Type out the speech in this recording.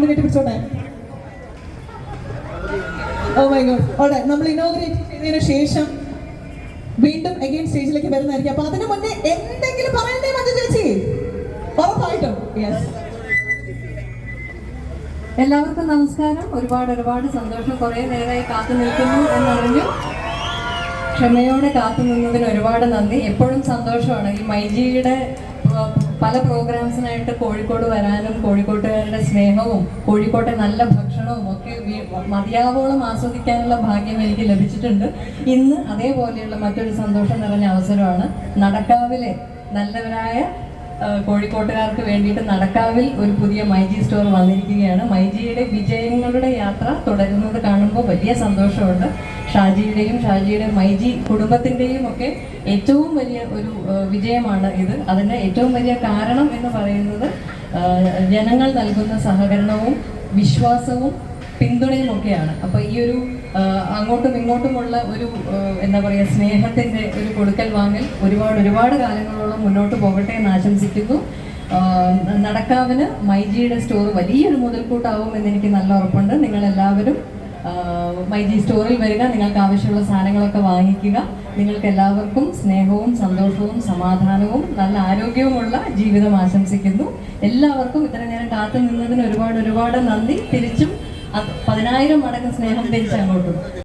പിടിച്ചോട്ടെ. Oh my God. ഓടെ നമ്മൾ inaugurate ചെയ്തതിനു ശേഷം വീണ്ടും അഗൈൻ സ്റ്റേജിലേക്ക് വരുന്നതായിരിക്കും. അപ്പൊ അതിനു മുന്നേ എന്തെങ്കിലും പറയണ്ടേ മഞ്ജു ചേച്ചി? ഉറപ്പായിട്ടും. യെസ്. എല്ലാവർക്കും നമസ്കാരം. ഒരുപാട് സന്തോഷം. കുറേ നേരമായി കാത്തു നിൽക്കുന്നു എന്നറിഞ്ഞു. ക്ഷമയോടെ കാത്തു നിന്നതിന് ഒരുപാട് നന്ദി. എപ്പോഴും സന്തോഷമാണ്. ഈ മൈജിയുടെ പല പ്രോഗ്രാംസിനായിട്ട് കോഴിക്കോട് വരാനും കോഴിക്കോട്ടുകാരുടെ സ്നേഹവും കോഴിക്കോട്ടെ നല്ല ഭക്ഷണവും ഒക്കെ മതിയാവോളം ആസ്വദിക്കാനുള്ള ഭാഗ്യം എനിക്ക് ലഭിച്ചിട്ടുണ്ട്. ഇന്ന് അതേപോലെയുള്ള മറ്റൊരു സന്തോഷം നിറഞ്ഞ അവസരമാണ്. നടക്കാവിലെ നല്ലവരായ കോഴിക്കോട്ടുകാർക്ക് വേണ്ടിയിട്ട് നടക്കാവിൽ ഒരു പുതിയ മൈജി സ്റ്റോർ വന്നിരിക്കുകയാണ്. മൈജിയുടെ വിജയങ്ങളുടെ യാത്ര തുടരുന്നത് കാണുമ്പോൾ വലിയ സന്തോഷമുണ്ട്. ഷാജിയുടെ മൈജി കുടുംബത്തിൻ്റെയും ഒക്കെ ഏറ്റവും വലിയ ഒരു വിജയമാണ് ഇത്. അതിൻ്റെ ഏറ്റവും വലിയ കാരണം എന്ന് പറയുന്നത് ജനങ്ങൾ നൽകുന്ന സഹകരണവും വിശ്വാസവും പിന്തുണയും ഒക്കെയാണ്. അപ്പോൾ ഈ ഒരു അങ്ങോട്ടും ഇങ്ങോട്ടുമുള്ള ഒരു എന്താ പറയുക സ്നേഹത്തിൻ്റെ ഒരു കൊടുക്കൽ വാങ്ങൽ ഒരുപാട് കാലങ്ങളോളം മുന്നോട്ട് പോകട്ടെ എന്ന് ആശംസിക്കുന്നു. നടക്കാവിന് മൈജിയുടെ സ്റ്റോർ വലിയൊരു മുതൽക്കൂട്ടാവും എന്ന് എനിക്ക് നല്ല ഉറപ്പുണ്ട്. നിങ്ങളെല്ലാവരും മൈജി സ്റ്റോറിൽ വരിക, നിങ്ങൾക്ക് ആവശ്യമുള്ള സാധനങ്ങളൊക്കെ വാങ്ങിക്കുക. നിങ്ങൾക്ക് എല്ലാവർക്കും സ്നേഹവും സന്തോഷവും സമാധാനവും നല്ല ആരോഗ്യവുമുള്ള ജീവിതം ആശംസിക്കുന്നു. എല്ലാവർക്കും ഇത്ര നേരം കാത്തു നിന്നതിന് ഒരുപാട് നന്ദി. തിരിച്ചും 10,000 മടങ്ങ് സ്നേഹം തിരിച്ചങ്ങോട്ടും.